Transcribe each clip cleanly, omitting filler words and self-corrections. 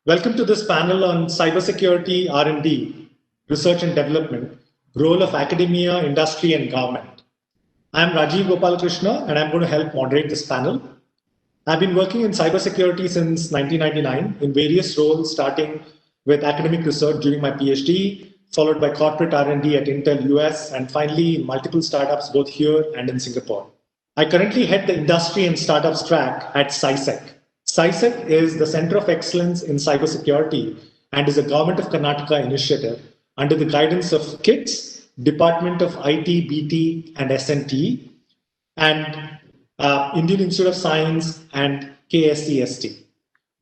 Welcome to this panel on cybersecurity R&D, research and development, role of academia, industry, and government. I'm Rajiv Gopalakrishna, and I'm going to help moderate this panel. I've been working in cybersecurity since 1999 in various roles, starting with academic research during my PhD, followed by corporate R&D at Intel US, and finally in multiple startups both here and in Singapore. I currently head the industry and startups track at CySec. CySec is the Center of Excellence in Cybersecurity and is a Government of Karnataka initiative under the guidance of KITS, Department of IT, BT, and SNT, and Indian Institute of Science and KSCST.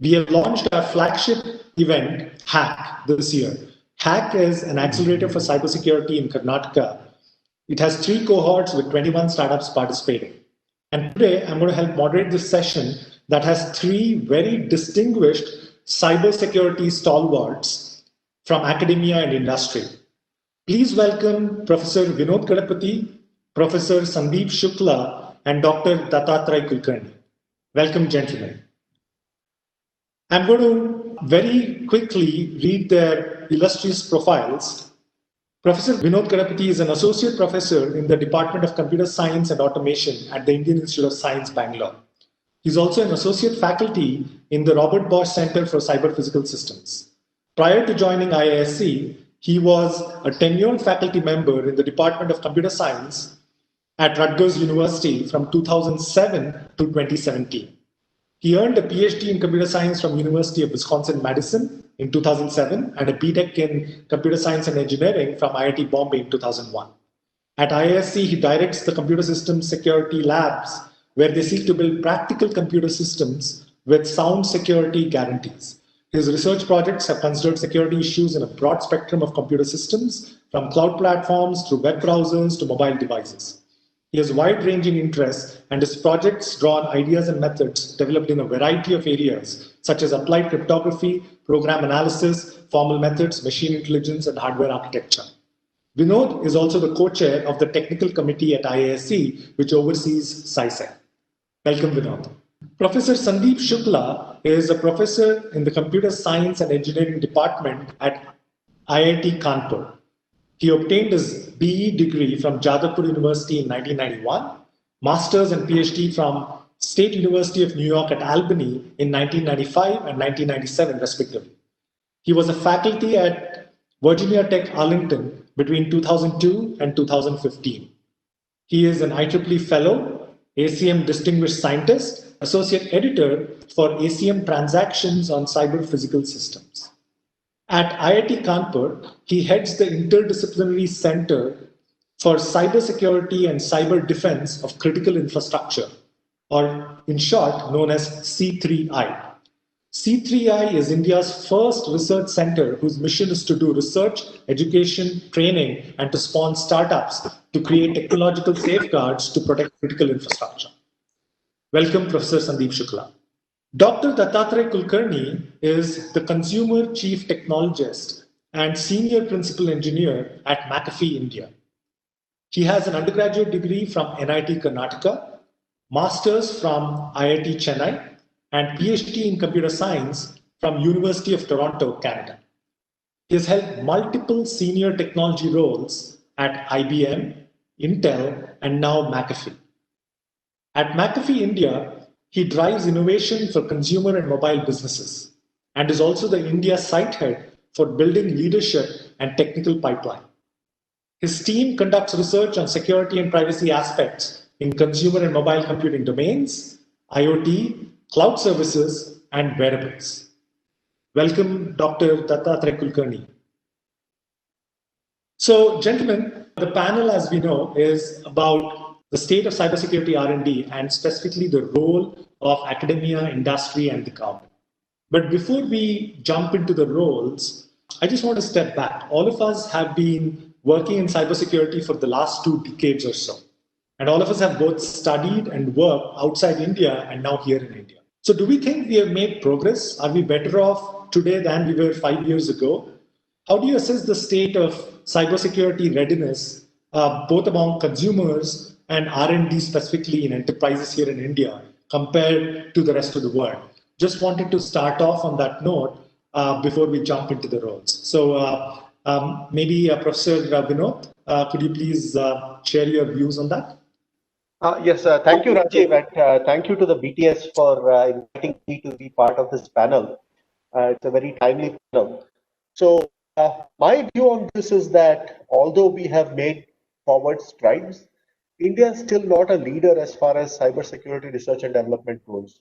We have launched our flagship event, HACK, this year. HACK is an accelerator for cybersecurity in Karnataka. It has 3 cohorts with 21 startups participating. And today I'm going to help moderate this session that has 3 very distinguished cybersecurity stalwarts from academia and industry. Please welcome Professor Vinod Kadapati, Professor Sandeep Shukla, and Dr. Dattatray Kulkarni. Welcome, gentlemen. I'm going to very quickly read their illustrious profiles. Professor Vinod Kadapati is an associate professor in the Department of Computer Science and Automation at the Indian Institute of Science, Bangalore. He's also an associate faculty in the Robert Bosch Center for Cyber Physical Systems. Prior to joining IISc, he was a tenured faculty member in the Department of Computer Science at Rutgers University from 2007 to 2017. He earned a PhD in computer science from University of Wisconsin-Madison in 2007 and a BTech in computer science and engineering from IIT Bombay in 2001. At IISc, he directs the computer systems security labs where they seek to build practical computer systems with sound security guarantees. His research projects have considered security issues in a broad spectrum of computer systems, from cloud platforms through web browsers to mobile devices. He has wide-ranging interests, and his projects draw on ideas and methods developed in a variety of areas, such as applied cryptography, program analysis, formal methods, machine intelligence, and hardware architecture. Vinod is also the co-chair of the technical committee at IISc, which oversees CySec. Welcome, Vinod. Professor Sandeep Shukla is a professor in the Computer Science and Engineering Department at IIT Kanpur. He obtained his BE degree from Jadavpur University in 1991, master's and PhD from State University of New York at Albany in 1995 and 1997, respectively. He was a faculty at Virginia Tech Arlington between 2002 and 2015. He is an IEEE Fellow, ACM Distinguished Scientist, Associate Editor for ACM Transactions on Cyber Physical Systems. At IIT Kanpur, he heads the Interdisciplinary Center for Cybersecurity and Cyber Defense of Critical Infrastructure, or in short, known as C3I. C3I is India's first research center whose mission is to do research, education, training, and to spawn startups to create technological safeguards to protect critical infrastructure. Welcome, Professor Sandeep Shukla. Dr. Dattatray Kulkarni is the Consumer Chief Technologist and Senior Principal Engineer at McAfee India. He has an undergraduate degree from NIT Karnataka, master's from IIT Chennai, and PhD in computer science from University of Toronto, Canada. He has held multiple senior technology roles at IBM, Intel, and now McAfee. At McAfee India, he drives innovation for consumer and mobile businesses and is also the India site head for building leadership and technical pipeline. His team conducts research on security and privacy aspects in consumer and mobile computing domains, IoT, cloud services, and wearables. Welcome, Dr. Dattatray Kulkarni. So, gentlemen, the panel, as we know, is about the state of cybersecurity R&D and specifically the role of academia, industry, and the government. But before we jump into the roles, I just want to step back. All of us have been working in cybersecurity for the last 2 decades or so. And all of us have both studied and worked outside India and now here in India. So do we think we have made progress? Are we better off today than we were 5 years ago? How do you assess the state of cybersecurity readiness, both among consumers and R&D specifically in enterprises here in India compared to the rest of the world? Just wanted to start off on that note before we jump into the roles. So maybe Professor Vinod, could you please share your views on that? Yes, thank you, Rajiv, and thank you to the BTS for inviting me to be part of this panel. It's a very timely panel. So, my view on this is that although we have made forward strides, India is still not a leader as far as cybersecurity research and development goes.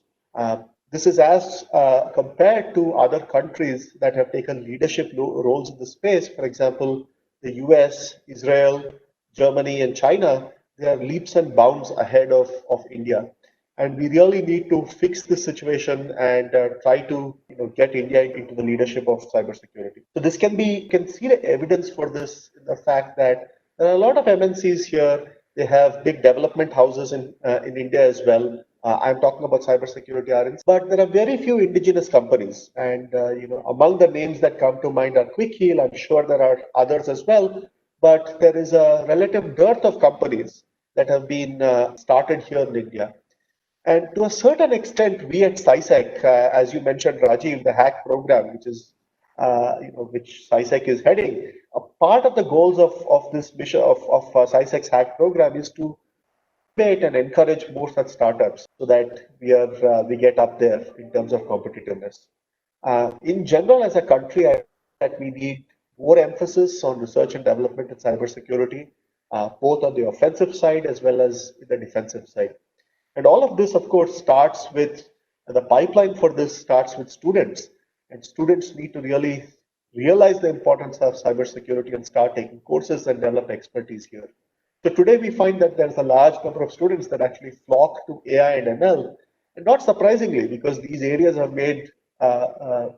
This is as compared to other countries that have taken leadership roles in the space. For example, the US, Israel, Germany, and China, they are leaps and bounds ahead of India. And we really need to fix this situation and try to get India into the leadership of cybersecurity. So this can see the evidence for this in the fact that there are a lot of MNCs here. They have big development houses in India as well. I'm talking about cybersecurity RNs, but there are very few indigenous companies. And among the names that come to mind are Quick Heal. I'm sure there are others as well, but there is a relative dearth of companies that have been started here in India. And to a certain extent, we at SciSec, as you mentioned, Rajiv, the hack program, which is which SciSec is heading, a part of the goals of this mission of SciSec's hack program is to motivate and encourage more such startups so that we get up there in terms of competitiveness. In general, as a country, I think that we need more emphasis on research and development in cybersecurity, both on the offensive side as well as the defensive side. And all of this, of course, starts with the pipeline for this starts with students. And students need to really realize the importance of cybersecurity and start taking courses and develop expertise here. So today we find that there's a large number of students that actually flock to AI and ML. And not surprisingly, because these areas have made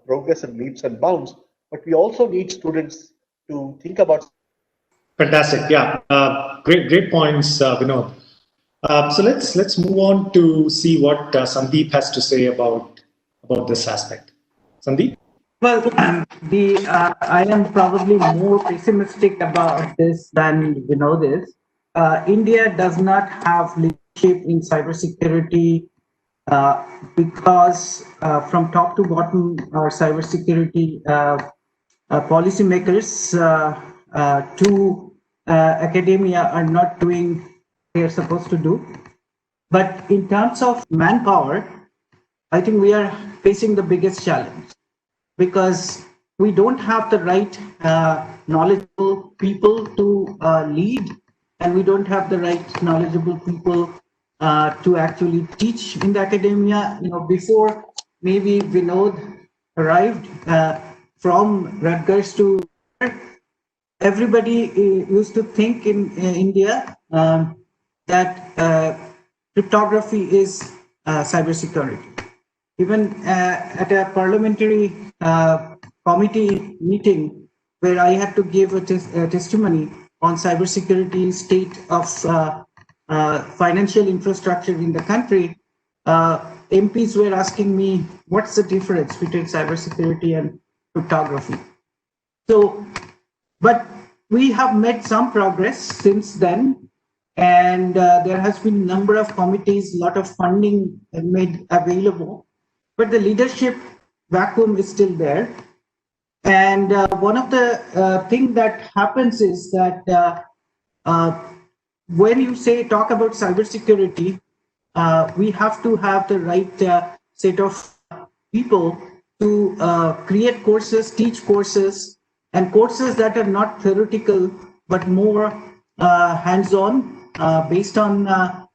progress in leaps and bounds, but we also need students to think about. Fantastic. Yeah. Great points, Vinod. So let's move on to see what Sandeep has to say about this aspect. Sandeep? Well, I am probably more pessimistic about this than Vinod is. India does not have leadership in cybersecurity because from top to bottom, our cybersecurity policymakers to academia are not doing what they are supposed to do. But in terms of manpower, I think we are facing the biggest challenge because we don't have the right knowledgeable people to lead, and we don't have the right knowledgeable people to actually teach in the academia. Before maybe Vinod arrived from Rutgers to everybody used to think in India that cryptography is cybersecurity. Even at a parliamentary committee meeting where I had to give a testimony on cybersecurity state of financial infrastructure in the country, MPs were asking me, what's the difference between cybersecurity and cryptography? So, but we have made some progress since then. And there has been a number of committees, a lot of funding made available, but the leadership vacuum is still there. And one of the things that happens is that when you talk about cybersecurity, we have to have the right set of people to create courses, teach courses, and courses that are not theoretical, but more hands-on, based on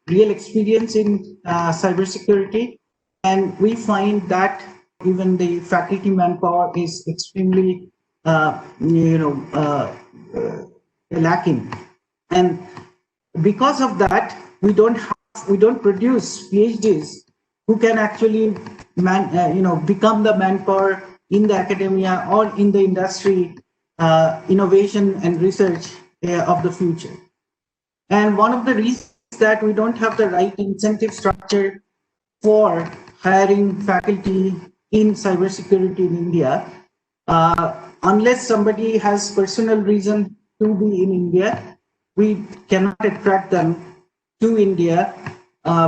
real experience in cybersecurity. And we find that even the faculty manpower is extremely, lacking. And because of that, we don't produce PhDs who can actually become the manpower in the academia or in the industry, innovation and research of the future. And one of the reasons that we don't have the right incentive structure for hiring faculty in cybersecurity in India, unless somebody has personal reason to be in India, we cannot attract them to India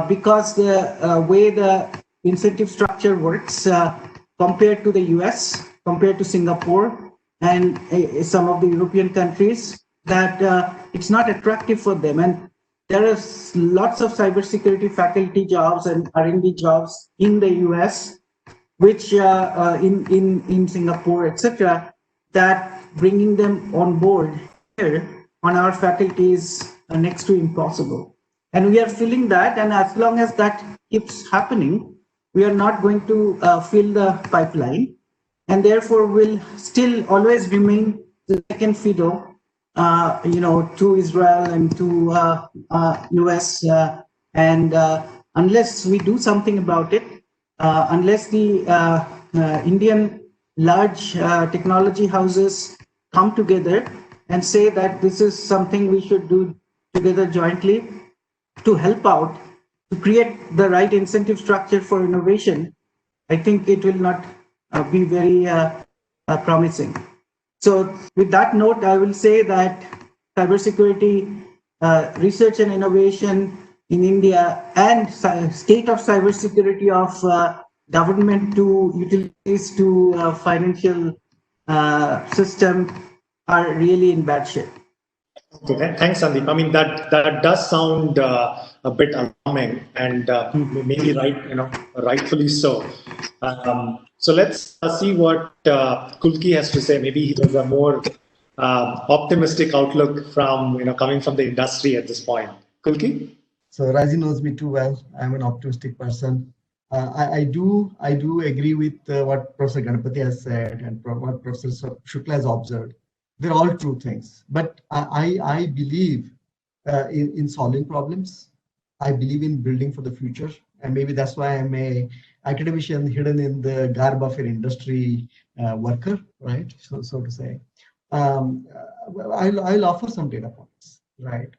because the way the incentive structure works compared to the US, compared to Singapore and some of the European countries, that it's not attractive for them. And there are lots of cybersecurity faculty jobs and R&D jobs in the US, which in Singapore, etc., that bringing them on board here on our faculty is next to impossible. And we are feeling that, and as long as that keeps happening, we are not going to fill the pipeline, and therefore will still always remain the second fiddle, to Israel and to US, and unless we do something about it, unless the Indian large technology houses come together and say that this is something we should do together jointly to help out, to create the right incentive structure for innovation, I think it will not be very promising. So with that note, I will say that cybersecurity research and innovation in India and state of cybersecurity of government to utilities to financial system are really in bad shape. Okay, thanks, Sandeep. I mean, that does sound a bit alarming, and maybe rightfully so. So let's see what Kulki has to say. Maybe he has a more optimistic outlook from coming from the industry at this point. Kulki? So Raji knows me too well. I'm an optimistic person. I do agree with what Professor Ganapathy has said and what Professor Shukla has observed. They're all true things. But I believe in solving problems. I believe in building for the future. And maybe that's why I'm a academician hidden in the garb of an industry worker, right? So to say. I'll offer some data points, right?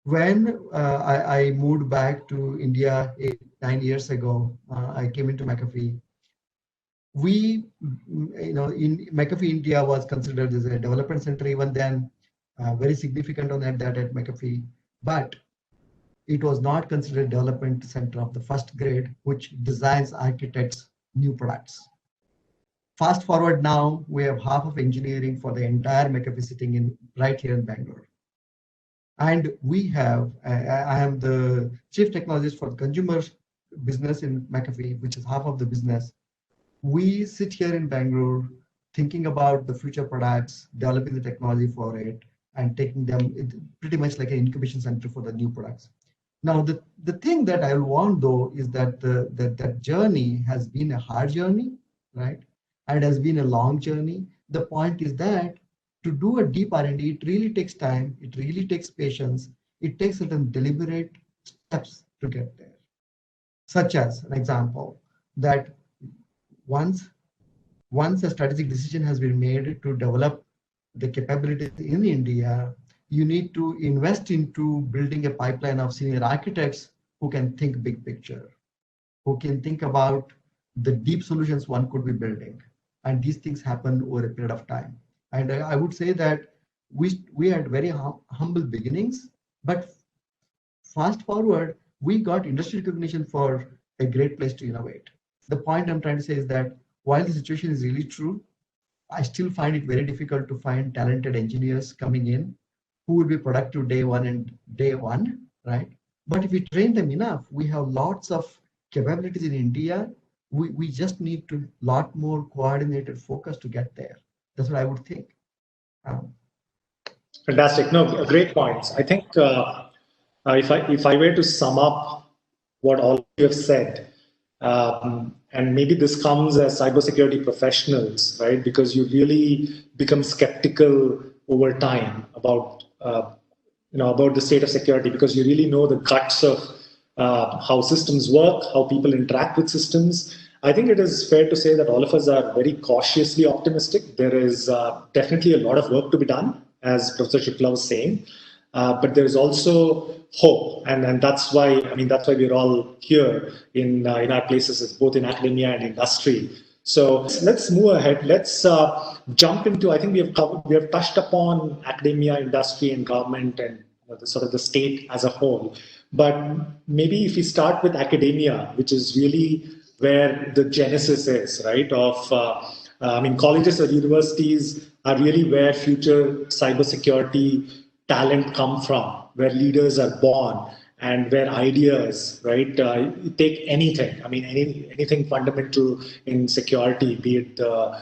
When I moved back to India 9 years ago, I came into McAfee. We, in McAfee India was considered as a development center even then, very significant on that at McAfee, but it was not considered development center of the first grade, which designs, architects new products. Fast forward now, we have half of engineering for the entire McAfee sitting right here in Bangalore. And we have, I am the chief technologist for the consumer business in McAfee, which is half of the business. We sit here in Bangalore thinking about the future products, developing the technology for it, and taking them pretty much like an incubation center for the new products. Now, the thing that I want though is that that journey has been a hard journey, right? And has been a long journey. The point is that to do a deep R&D, it really takes time, it really takes patience, it takes certain deliberate steps to get there. Such as an example, that once a strategic decision has been made to develop the capabilities in India, you need to invest into building a pipeline of senior architects who can think big picture, who can think about the deep solutions one could be building. And these things happen over a period of time. And I would say that we had very humble beginnings, but fast forward, we got industry recognition for a great place to innovate. The point I'm trying to say is that while the situation is really true, I still find it very difficult to find talented engineers coming in who will be productive day one, right? But if we train them enough, we have lots of capabilities in India. We just need to lot more coordinated focus to get there. That's what I would think. Fantastic. No, great points. I think if I were to sum up what all of you have said, and maybe this comes as cybersecurity professionals, right? Because you really become skeptical over time about the state of security, because you really know the guts of how systems work, how people interact with systems. I think it is fair to say that all of us are very cautiously optimistic. There is definitely a lot of work to be done, as Professor Shukla was saying, but there is also hope, and that's why we're all here in our places, both in academia and industry. So let's move ahead. Let's jump into. I think we have touched upon academia, industry, and government, and the state as a whole. But maybe if we start with academia, which is really where the genesis is, right, of I mean, colleges or universities are really where future cybersecurity talent come from, where leaders are born, and where ideas, right? Take anything. I mean, anything fundamental in security, be it the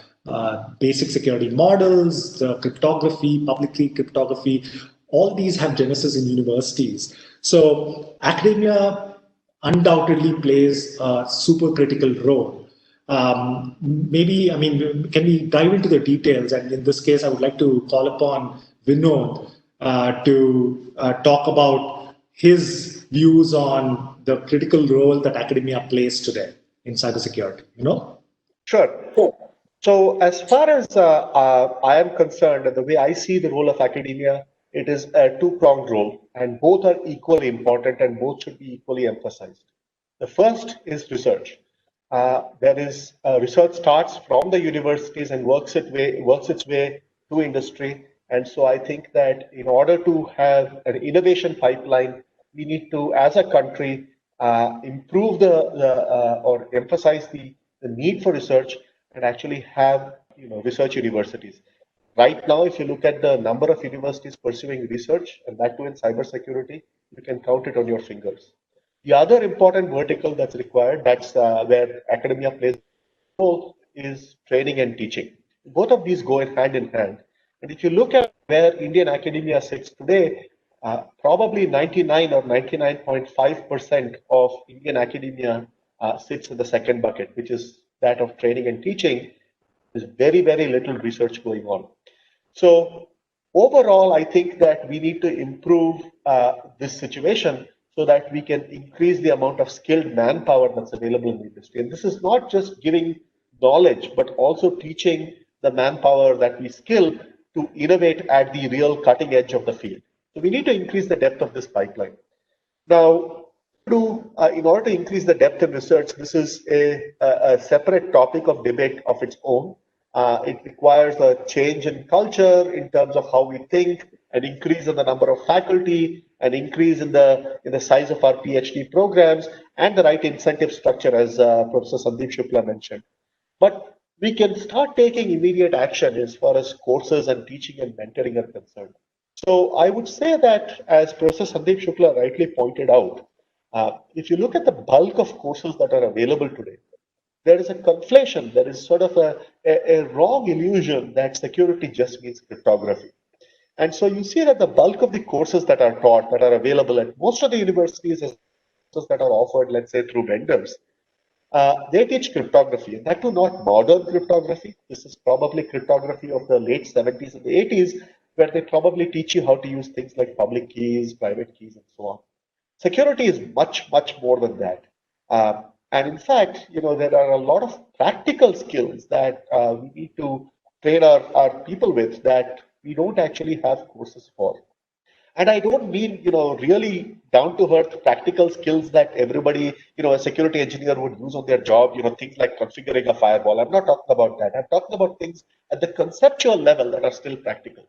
basic security models, the cryptography, public key cryptography. All these have genesis in universities. So academia undoubtedly plays a super critical role. Maybe, I mean, can we dive into the details? And in this case, I would like to call upon Vinod to talk about his views on the critical role that academia plays today in cybersecurity. You know? Sure. So as far as I am concerned, the way I see the role of academia, it is a two-pronged role, and both are equally important and both should be equally emphasized. The first is research. Research starts from the universities and works its way to industry. And so I think that in order to have an innovation pipeline, we need to, as a country, improve or emphasize the need for research and actually have research universities. Right now, if you look at the number of universities pursuing research, and that too in cybersecurity, you can count it on your fingers. The other important vertical that's required, that's where academia plays a role, is training and teaching. Both of these go hand in hand. And if you look at where Indian academia sits today, probably 99 or 99.5% of Indian academia sits in the second bucket, which is that of training and teaching. There's very, very little research going on. So overall, I think that we need to improve this situation so that we can increase the amount of skilled manpower that's available in the industry. And this is not just giving knowledge, but also teaching the manpower that we skill to innovate at the real cutting edge of the field. So we need to increase the depth of this pipeline. Now, in order to increase the depth in research, this is a separate topic of debate of its own. It requires a change in culture in terms of how we think, an increase in the number of faculty, an increase in the size of our PhD programs, and the right incentive structure, as Professor Sandeep Shukla mentioned. But we can start taking immediate action as far as courses and teaching and mentoring are concerned. So I would say that, as Professor Sandeep Shukla rightly pointed out, if you look at the bulk of courses that are available today, there is a conflation, there is sort of a wrong illusion that security just means cryptography. And so you see that the bulk of the courses that are taught, that are available at most of the universities that are offered, let's say through vendors, they teach cryptography, and that too not modern cryptography. This is probably cryptography of the late 70s and the 80s, where they probably teach you how to use things like public keys, private keys, and so on. Security is much, much more than that. And in fact, there are a lot of practical skills that we need to train our people with that we don't actually have courses for. And I don't mean, really down to earth practical skills that everybody, a security engineer would use on their job, things like configuring a firewall. I'm not talking about that. I'm talking about things at the conceptual level that are still practical.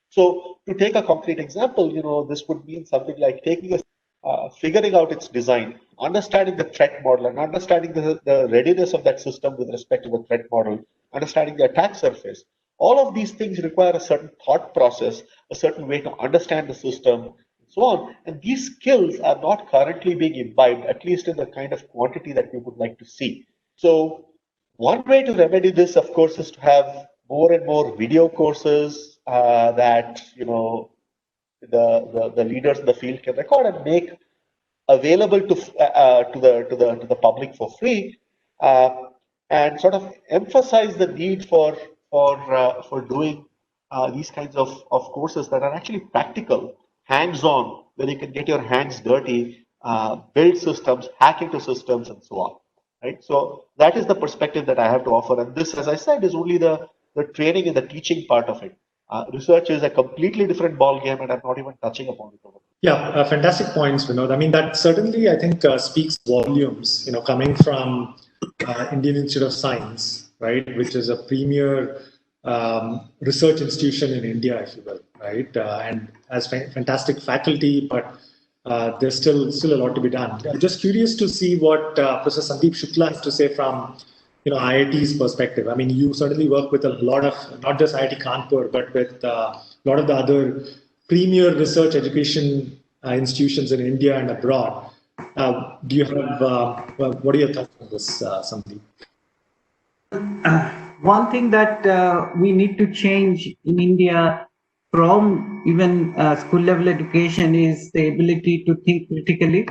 So to take a concrete example, this would mean something like figuring out its design, understanding the threat model, and understanding the readiness of that system with respect to the threat model, understanding the attack surface. All of these things require a certain thought process, a certain way to understand the system, and so on. And these skills are not currently being imbibed, at least in the kind of quantity that we would like to see. So one way to remedy this, of course, is to have more and more video courses that the leaders in the field can record and make available to the public for free, and sort of emphasize the need for doing these kinds of courses that are actually practical, hands-on, where you can get your hands dirty, build systems, hack into systems, and so on. Right. So that is the perspective that I have to offer, and this, as I said, is only the training and the teaching part of it. Research is a completely different ball game, and I'm not even touching upon it. Yeah, fantastic points, Vinod. I mean, that certainly, I think, speaks volumes, coming from Indian Institute of Science, right, which is a premier research institution in India, if you will, right, and has fantastic faculty, but there's still a lot to be done. I'm just curious to see what Professor Sandeep Shukla has to say from IIT's perspective. I mean, you certainly work with a lot of, not just IIT Kanpur, but with a lot of the other premier research education institutions in India and abroad. Do you have, what are your thoughts on this, Sandeep? One thing that we need to change in India from even school level education is the ability to think critically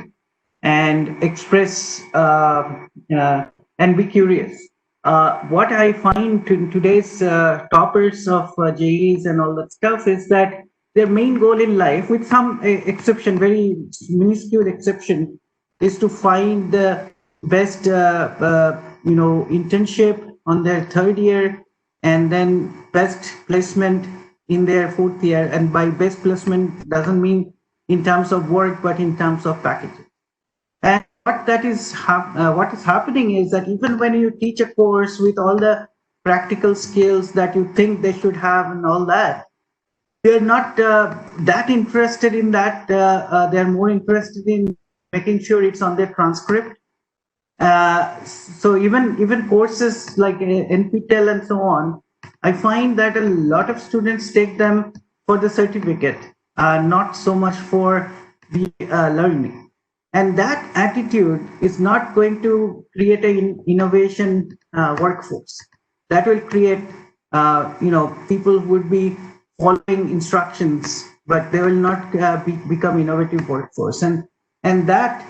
and express and be curious. What I find in today's toppers of JEs and all that stuff is that their main goal in life, with some exception, very minuscule exception, is to find the best, internship on their third year, and then best placement in their fourth year. And by best placement doesn't mean in terms of work, but in terms of packages. And what is happening is that even when you teach a course with all the practical skills that you think they should have and all that, they're not that interested in that. They're more interested in making sure it's on their transcript. So even courses like NPTEL and so on, I find that a lot of students take them for the certificate, not so much for the learning. And that attitude is not going to create an innovation workforce. That will create, people would be following instructions, but they will not become innovative workforce. And that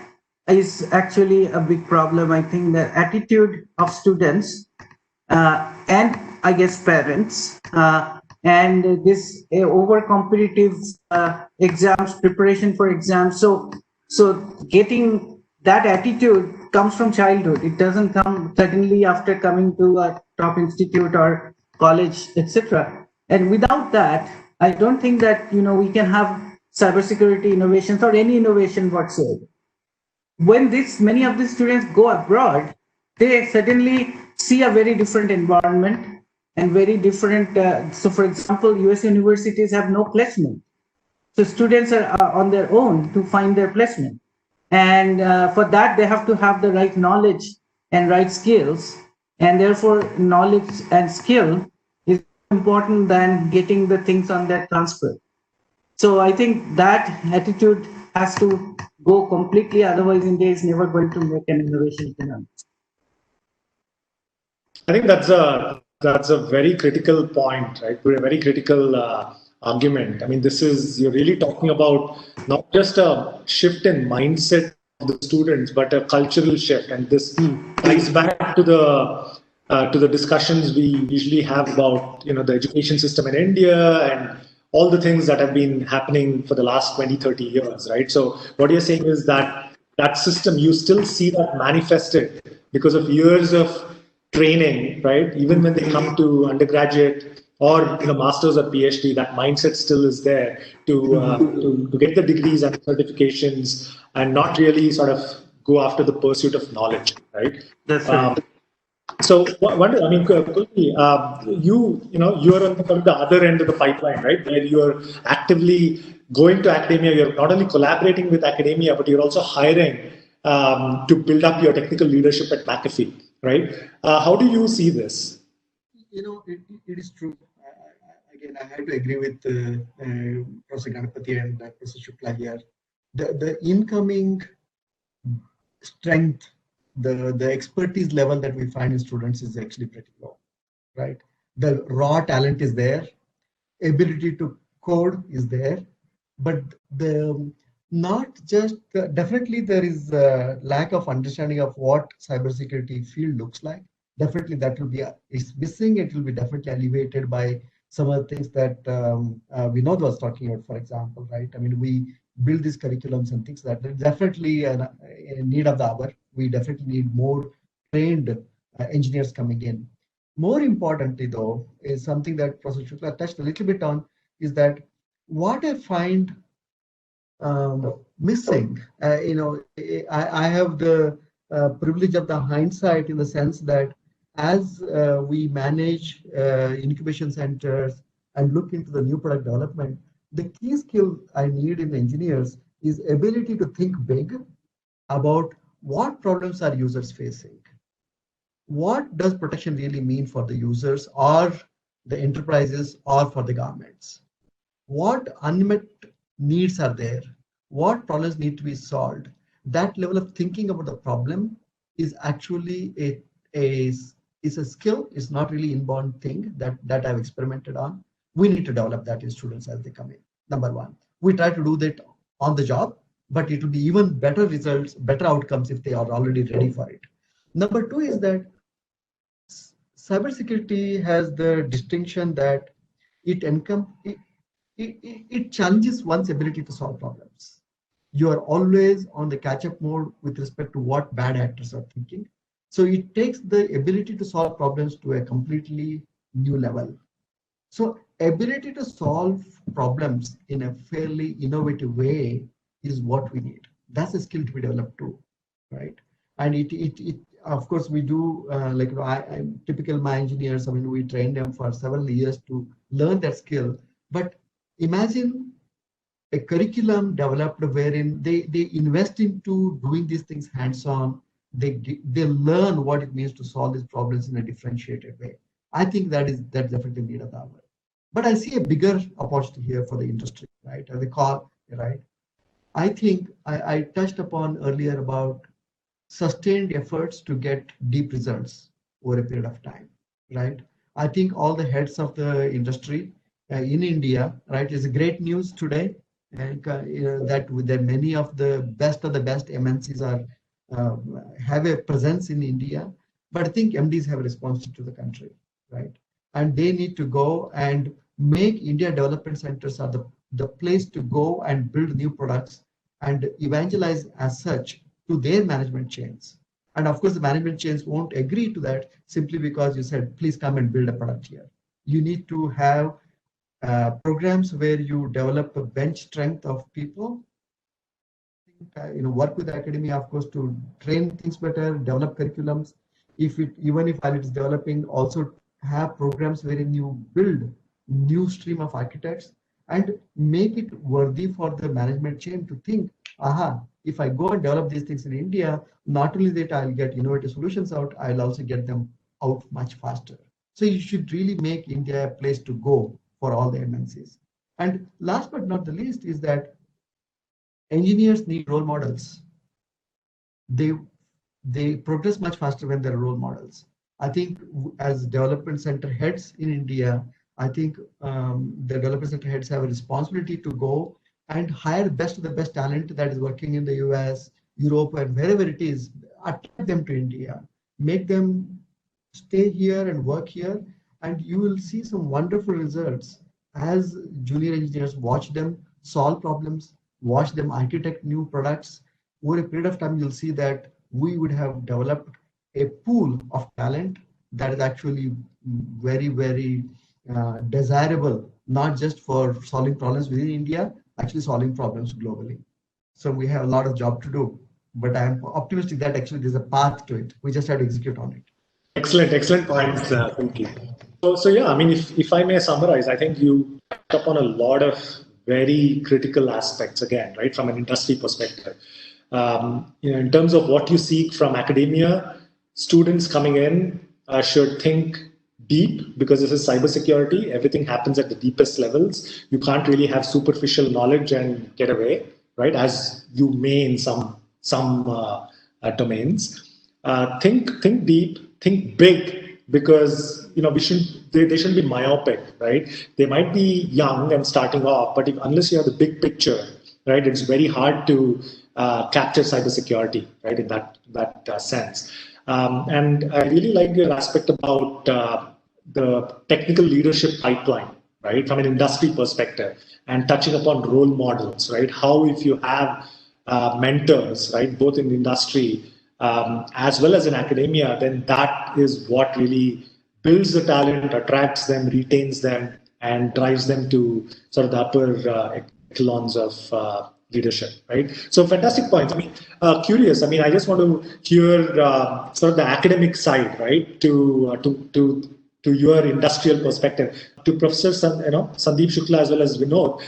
is actually a big problem. I think the attitude of students and I guess parents and this over competitive exams, preparation for exams. So getting that attitude comes from childhood. It doesn't come suddenly after coming to a top institute or college, etc. And without that, I don't think that we can have cybersecurity innovations or any innovation whatsoever. When many of these students go abroad, they suddenly see a very different environment and very different. So, for example, US universities have no placement. So students are on their own to find their placement. And for that, they have to have the right knowledge and right skills. And therefore, knowledge and skill is important than getting the things on their transcript. So I think that attitude has to go completely. Otherwise, India is never going to make an innovation economy. I think that's a very critical point, right? A very critical argument. I mean, you're really talking about not just a shift in mindset of the students, but a cultural shift. And this ties back to the discussions we usually have about the education system in India and all the things that have been happening for the last 20, 30 years, right? So what you're saying is that system, you still see that manifested because of years of training, right? Even when they come to undergraduate or masters or PhD, that mindset still is there to get the degrees and certifications and not really sort of go after the pursuit of knowledge, right? That's right. So, Kulki, you're on the other end of the pipeline, right? Where you're actively going to academia. You're not only collaborating with academia, but you're also hiring to build up your technical leadership at McAfee, right? How do you see this? It is true. Again, I have to agree with Professor Ganapathy and Professor Shukla here. The incoming strength, the expertise level that we find in students is actually pretty low, right? The raw talent is there, ability to code is there, but definitely there is a lack of understanding of what cybersecurity field looks like. Definitely that will be is missing. It will be definitely alleviated by some of the things that Vinod was talking about, for example, right? I mean, we build these curriculums and things that are definitely a need of the hour. We definitely need more trained engineers coming in. More importantly, though, is something that Professor Shukla touched a little bit on, is that what I find missing, I have the privilege of the hindsight in the sense that as we manage incubation centers and look into the new product development, the key skill I need in engineers is ability to think big about what problems are users facing. what does protection really mean for the users or the enterprises or for the governments? What unmet needs are there? What problems need to be solved? That level of thinking about the problem is actually is a skill. It's not really inborn thing that I've experimented on. We need to develop that in students as they come in. Number one, we try to do that on the job, but it will be even better results, better outcomes if they are already ready for it. Number two is that cybersecurity has the distinction that it challenges one's ability to solve problems. You are always on the catch-up mode with respect to what bad actors are thinking. So it takes the ability to solve problems to a completely new level. So ability to solve problems in a fairly innovative way is what we need. That's a skill to be developed too, right? And it of course we do typical my engineers. I mean, we train them for several years to learn that skill. But imagine a curriculum developed wherein they invest into doing these things hands-on. They learn what it means to solve these problems in a differentiated way. I think that's definitely need of the hour. But I see a bigger opportunity here for the industry, right? As they call, right? I think I touched upon earlier about sustained efforts to get deep results over a period of time, right? I think all the heads of the industry in India, right, is great news today, and that many of the best MNCs are have a presence in India. But I think MDs have a responsibility to the country, right? And they need to go and make India development centers are the place to go and build new products and evangelize as such to their management chains. And of course, the management chains won't agree to that simply because you said, please come and build a product here. You need to have programs where you develop a bench strength of people, work with academia, of course, to train things better, develop curriculums. Even if while it is developing, also have programs wherein you build new stream of architects and make it worthy for the management chain to think, if I go and develop these things in India, not only that I'll get innovative solutions out, I'll also get them out much faster. So you should really make India a place to go for all the MNCs. And last but not the least is that engineers need role models. They progress much faster when they're role models. I think as development center heads in India, I think the development center heads have a responsibility to go and hire best of the best talent that is working in the US, Europe, and wherever it is, attract them to India, make them stay here and work here, and you will see some wonderful results as junior engineers watch them solve problems, watch them architect new products. Over a period of time, you'll see that we would have developed a pool of talent that is actually very, very desirable, not just for solving problems within India, actually solving problems globally. So we have a lot of job to do, but I'm optimistic that actually there's a path to it. We just have to execute on it. Excellent points, Pinky. So yeah, I mean, if I may summarize, I think you touched upon a lot of very critical aspects again, right, from an industry perspective. In terms of what you seek from academia, students coming in should think deep, because this is cybersecurity. Everything happens at the deepest levels. You can't really have superficial knowledge and get away, right? As you may in some domains. Think deep, think big, because they shouldn't be myopic, right? They might be young and starting off, but unless you have the big picture, right, it's very hard to capture cybersecurity, right? In that sense. And I really like your aspect about the technical leadership pipeline, right, from an industry perspective, and touching upon role models, right? How if you have mentors, right, both in the industry as well as in academia, then that is what really builds the talent, attracts them, retains them, and drives them to sort of the upper echelons of leadership, right? So fantastic points. I mean, curious. I mean, I just want to hear sort of the academic side, right, to your industrial perspective. To Professor Sandeep Shukla as well as Vinod,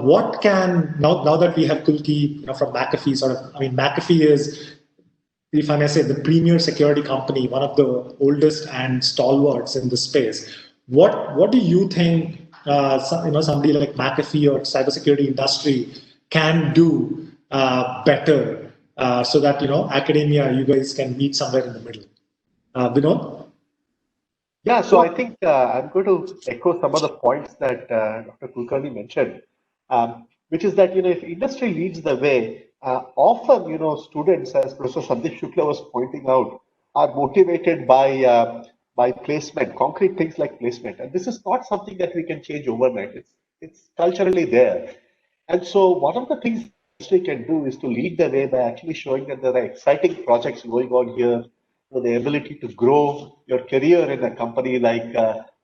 what can now that we have Kulki from McAfee, sort of. I mean, McAfee is if I may say, the premier security company, one of the oldest and stalwarts in the space. What do you think somebody like McAfee or cybersecurity industry can do better so that academia, you guys can meet somewhere in the middle? Vinod? Yeah, so I think I'm going to echo some of the points that Dr. Kulkarni mentioned, which is that if industry leads the way, often students, as Professor Sandeep Shukla was pointing out, are motivated by placement, concrete things like placement, and this is not something that we can change overnight. It's culturally there, and so one of the things industry can do is to lead the way by actually showing that there are exciting projects going on here, the ability to grow your career in a company like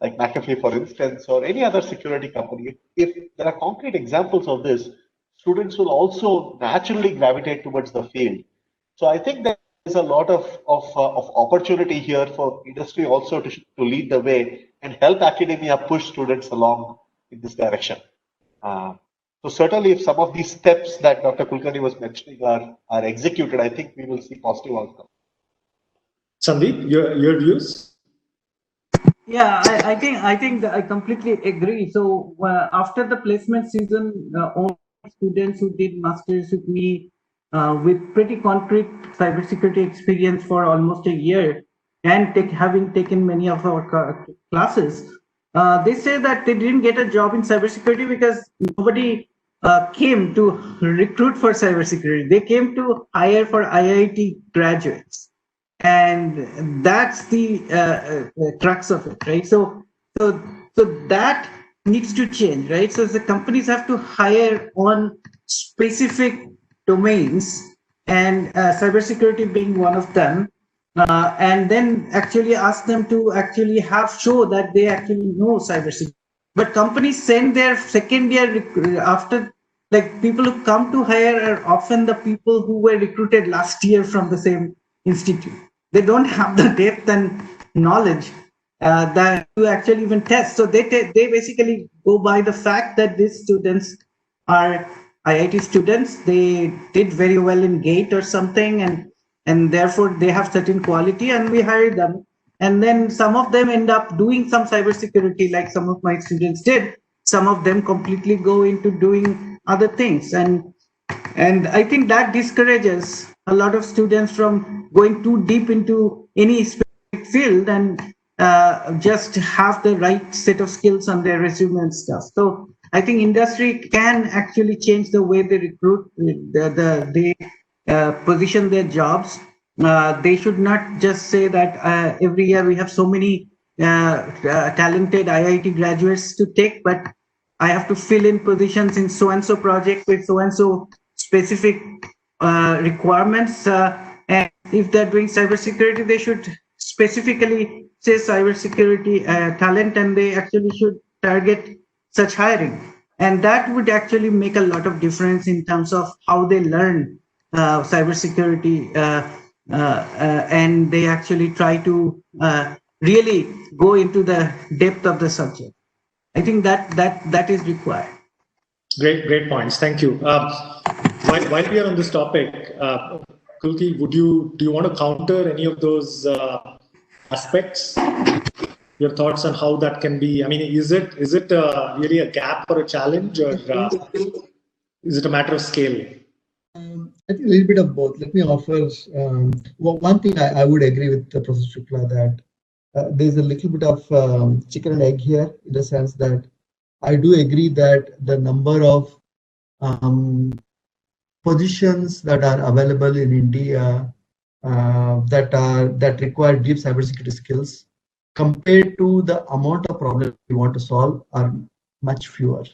McAfee, for instance, or any other security company. If there are concrete examples of this, students will also naturally gravitate towards the field. So I think that there's a lot of opportunity here for industry also to lead the way and help academia push students along in this direction. So certainly, if some of these steps that Dr. Kulkarni was mentioning are executed, I think we will see positive outcomes. Sandeep, your views? Yeah, I think that I completely agree. So after the placement season, all students who did masters with me with pretty concrete cybersecurity experience for almost a year and having taken many of our classes, they say that they didn't get a job in cybersecurity because nobody came to recruit for cybersecurity. They came to hire for IIT graduates, and that's the crux of it, right? So that needs to change, right? So the companies have to hire on specific domains, and cybersecurity being one of them, and then actually ask them to actually show that they actually know cybersecurity. But companies send their second year after, like, people who come to hire are often the people who were recruited last year from the same institute. They don't have the depth and knowledge that to actually even test. So they basically go by the fact that these students are IIT students. They did very well in GATE or something, and therefore they have certain quality, and we hire them. And then some of them end up doing some cybersecurity, like some of my students did. Some of them completely go into doing other things, and I think that discourages a lot of students from going too deep into any specific field and just have the right set of skills on their resume and stuff. So I think industry can actually change the way they recruit, they position their jobs. They should not just say that every year we have so many talented IIT graduates to take, but I have to fill in positions in so-and-so project with so-and-so specific requirements. And if they're doing cybersecurity, they should specifically say cybersecurity talent, and they actually should target such hiring. And that would actually make a lot of difference in terms of how they learn cybersecurity, and they actually try to really go into the depth of the subject. I think that is required. Great points. Thank you. While we are on this topic, Kulki, do you want to counter any of those aspects? Your thoughts on how that can be? I mean, is it really a gap or a challenge, or is it a matter of scale? I think a little bit of both. Let me offer one thing. I would agree with Professor Shukla that there's a little bit of chicken and egg here, in the sense that I do agree that the number of positions that are available in India that require deep cybersecurity skills compared to the amount of problems we want to solve are much fewer,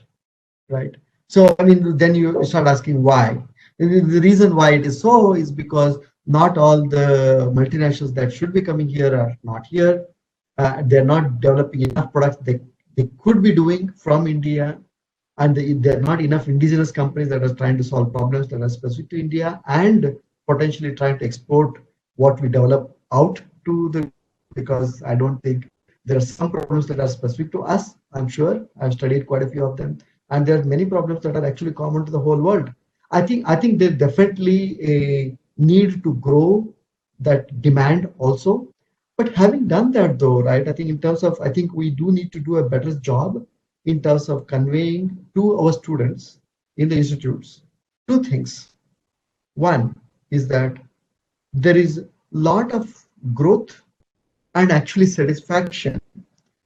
right? So I mean, then you start asking why. The reason why it is so is because not all the multinationals that should be coming here are not here. They're not developing enough products they could be doing from India, and there are not enough indigenous companies that are trying to solve problems that are specific to India and potentially trying to export what we develop out to the, because I don't think there are some problems that are specific to us. I'm sure I've studied quite a few of them, and there are many problems that are actually common to the whole world. I think there's definitely a need to grow that demand also. But having done that though, right, I think in terms of, I think we do need to do a better job in terms of conveying to our students in the institutes two things. One is that there is a lot of growth and actually satisfaction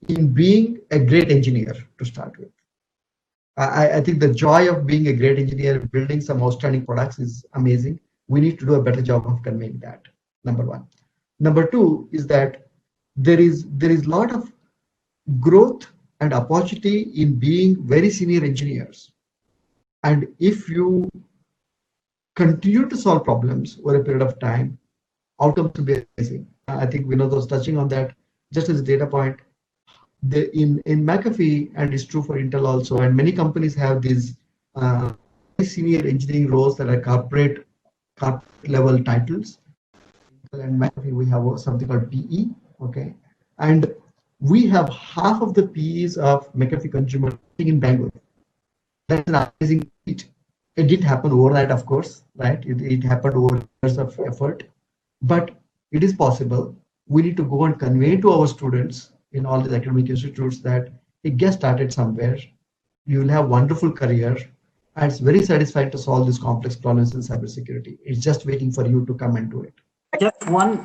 in being a great engineer to start with. I think the joy of being a great engineer, building some outstanding products is amazing. We need to do a better job of conveying that, number one. Number two is that there is a lot of growth and opportunity in being very senior engineers. And if you continue to solve problems over a period of time, outcomes will be amazing. I think Vinod was touching on that. Just as a data point, in McAfee, and it's true for Intel also, and many companies have these senior engineering roles that are corporate level titles. And McAfee, we have something called PE, okay? And we have half of the PEs of McAfee Consumer in Bangalore. That's an amazing feat. It didn't happen overnight, of course, right? It happened over years of effort, but it is possible. We need to go and convey to our students in all these academic institutes that it gets started somewhere. You will have wonderful career, and it's very satisfying to solve these complex problems in cybersecurity. It's just waiting for you to come and do it. Just one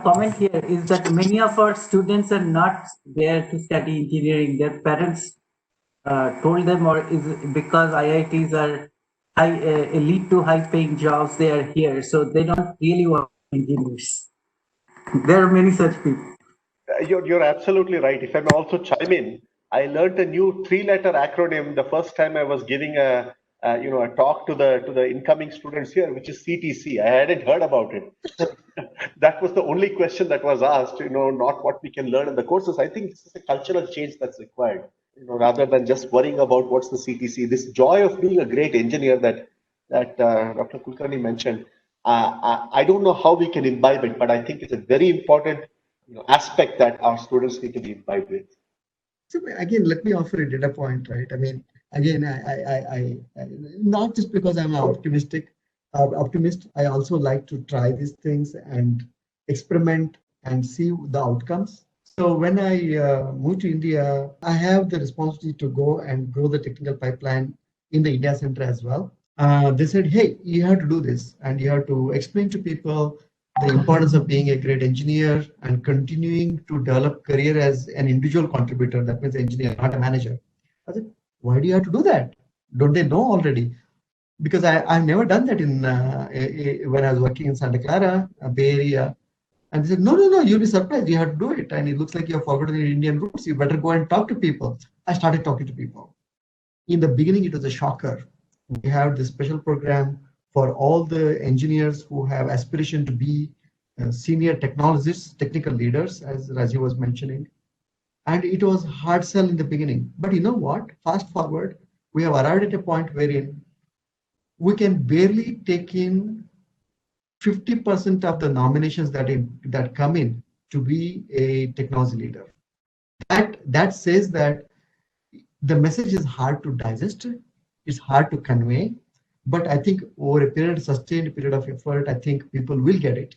comment here is that many of our students are not there to study engineering. Their parents told them, or is because IITs are elite to high-paying jobs, they are here, so they don't really want engineers. There are many such people. You're absolutely right. If I may also chime in, I learned a new 3-letter acronym the first time I was giving a talk to the incoming students here, which is CTC. I hadn't heard about it. That was the only question that was asked. Not what we can learn in the courses. I think this is a cultural change that's required. Rather than just worrying about what's the CTC, this joy of being a great engineer that Dr. Kulkarni mentioned. I don't know how we can imbibe it, but I think it's a very important aspect that our students need to be imbibed with. So again, let me offer a data point, right? I mean, again, I not just because I'm an optimist, I also like to try these things and experiment and see the outcomes. So when I moved to India, I have the responsibility to go and grow the technical pipeline in the India Center as well. They said, hey, you have to do this, and you have to explain to people the importance of being a great engineer and continuing to develop career as an individual contributor. That means engineer, not a manager. I said, why do you have to do that? Don't they know already? Because I've never done that when I was working in Santa Clara, Bay Area. And they said, no, you'll be surprised. You have to do it. And it looks like you've forgotten your Indian roots. You better go and talk to people. I started talking to people. In the beginning, it was a shocker. We have this special program for all the engineers who have aspiration to be senior technologists, technical leaders, as Rajiv was mentioning. And it was hard sell in the beginning. But you know what? Fast forward, we have arrived at a point wherein we can barely take in 50% of the nominations that come in to be a technology leader. That says that the message is hard to digest, it's hard to convey, but I think over a sustained period of effort, I think people will get it.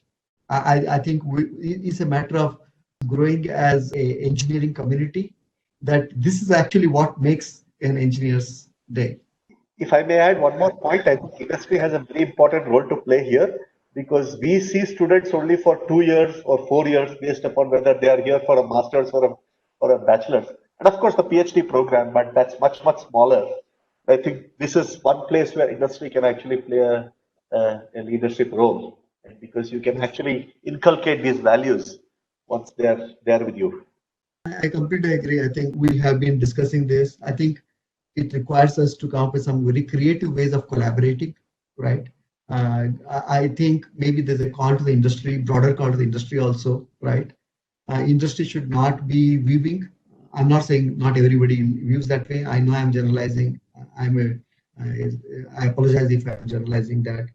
I think it's a matter of growing as an engineering community, that this is actually what makes an engineer's day. If I may add one more point, I think industry has a very important role to play here, because we see students only for 2 years or 4 years based upon whether they are here for a master's or a bachelor's. And of course the PhD program, but that's much, much smaller. I think this is one place where industry can actually play a leadership role, because you can actually inculcate these values once they're there with you. I completely agree. I think we have been discussing this. I think it requires us to come up with some very creative ways of collaborating, right? I think maybe there's a call to the industry, broader call to the industry also, right? Industry should not be viewing. I'm not saying not everybody views that way. I know I'm generalizing. I apologize if I'm generalizing that.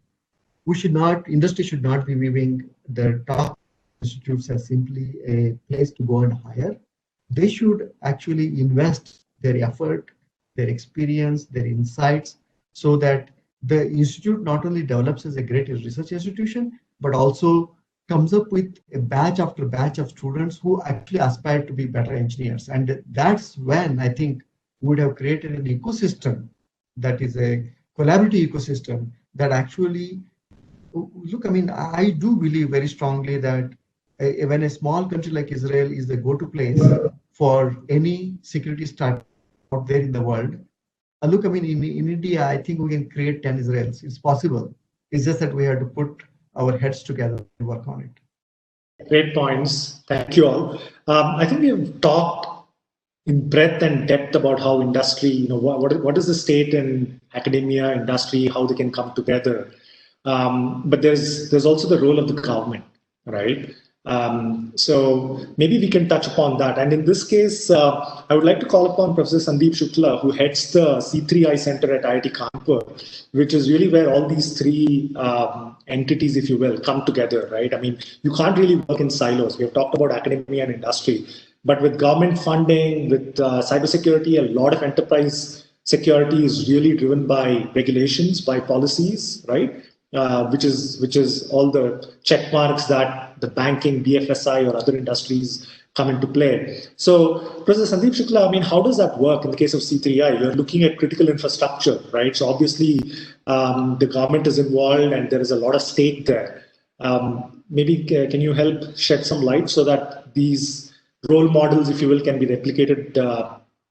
Industry should not be viewing the top institutes as simply a place to go and hire. They should actually invest their effort, their experience, their insights, so that the institute not only develops as a great research institution, but also comes up with a batch after batch of students who actually aspire to be better engineers. And that's when I think we would have created an ecosystem that is a collaborative ecosystem that actually, look, I mean, I do believe very strongly that when a small country like Israel is the go-to place for any security startup out there in the world, look, I mean, in India, I think we can create 10 Israels. It's possible. It's just that we have to put our heads together and work on it. Great points. Thank you all. I think we've talked in breadth and depth about how industry, what is the state in academia, industry, how they can come together. But there's also the role of the government, right? So maybe we can touch upon that. And in this case, I would like to call upon Professor Sandeep Shukla, who heads the C3I Center at IIT Kanpur, which is really where all these three entities, if you will, come together, right? I mean, you can't really work in silos. We have talked about academia and industry, but with government funding, with cybersecurity, a lot of enterprise security is really driven by regulations, by policies, right? Which is all the check marks that the banking, BFSI, or other industries come into play. So, Professor Sandeep Shukla, I mean, how does that work in the case of C3I? You're looking at critical infrastructure, right? So obviously, the government is involved and there is a lot of stake there. Maybe can you help shed some light so that these role models, if you will, can be replicated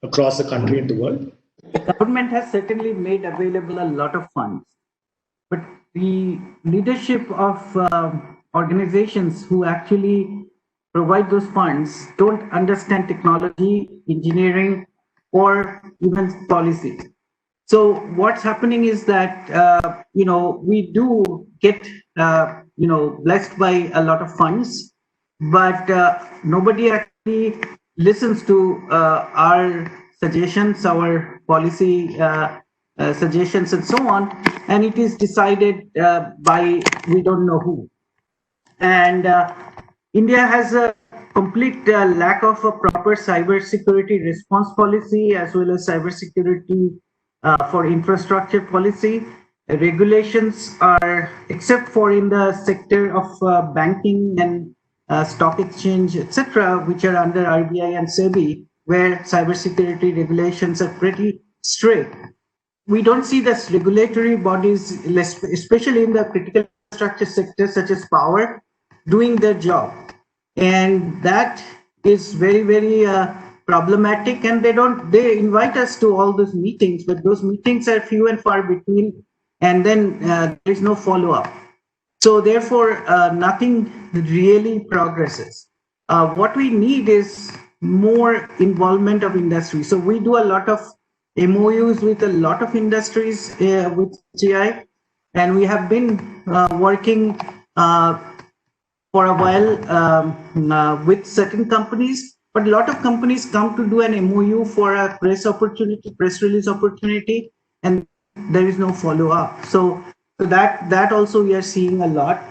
across the country and the world? The government has certainly made available a lot of funds, but the leadership of organizations who actually provide those funds don't understand technology, engineering, or even policy. So what's happening is that we do get blessed by a lot of funds, but nobody actually listens to our suggestions, our policy suggestions, and so on, and it is decided by we don't know who. And India has a complete lack of a proper cybersecurity response policy, as well as cybersecurity for infrastructure policy. Regulations are, except for in the sector of banking and stock exchange, etc., which are under RBI and SEBI, where cybersecurity regulations are pretty strict. We don't see this regulatory bodies, especially in the critical infrastructure sector, such as power, doing their job. And that is very, very problematic. And they invite us to all those meetings, but those meetings are few and far between, and then there is no follow-up. So therefore, nothing really progresses. What we need is more involvement of industry. So we do a lot of MOUs with a lot of industries with GI, and we have been working for a while with certain companies, but a lot of companies come to do an MOU for a press release opportunity, and there is no follow-up. So that also we are seeing a lot.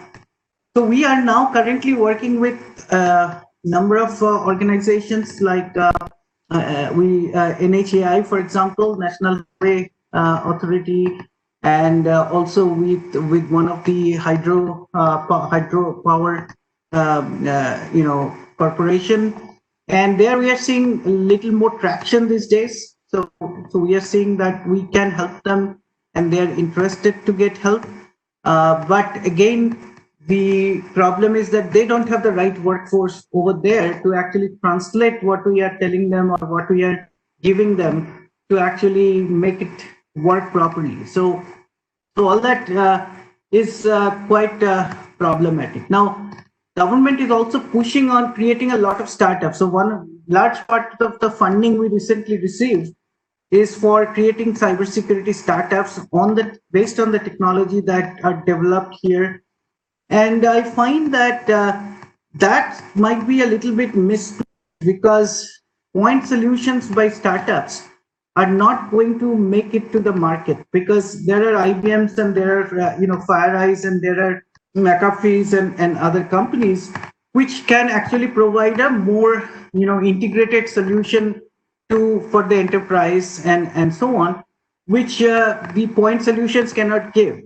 So we are now currently working with a number of organizations like NHAI, for example, National Highway Authority, and also with one of the hydropower corporation, and there we are seeing a little more traction these days. So we are seeing that we can help them, and they are interested to get help. But again, the problem is that they don't have the right workforce over there to actually translate what we are telling them or what we are giving them to actually make it work properly. So all that is quite problematic. Now, government is also pushing on creating a lot of startups. So one large part of the funding we recently received is for creating cybersecurity startups based on the technology that are developed here. And I find that that might be a little bit missed, because point solutions by startups are not going to make it to the market, because there are IBMs and there are FireEyes and there are McAfee's and other companies which can actually provide a more integrated solution for the enterprise and so on, which the point solutions cannot give.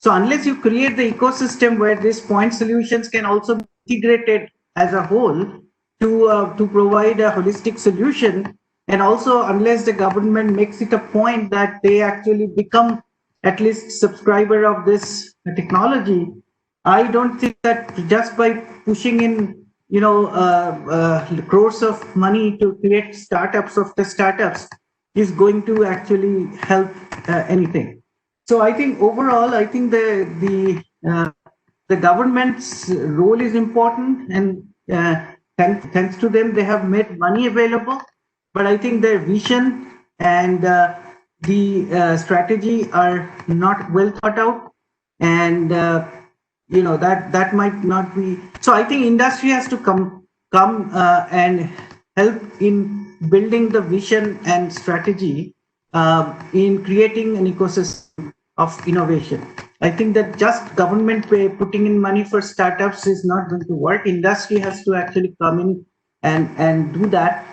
So unless you create the ecosystem where these point solutions can also be integrated as a whole to provide a holistic solution, and also unless the government makes it a point that they actually become at least subscriber of this technology, I don't think that just by pushing in, crores of money to create startups of the startups is going to actually help anything. So I think overall, I think the government's role is important, and thanks to them, they have made money available. But I think their vision and the strategy are not well thought out, and that might not be. So I think industry has to come and help in building the vision and strategy in creating an ecosystem of innovation. I think that just government putting in money for startups is not going to work. Industry has to actually come in and do that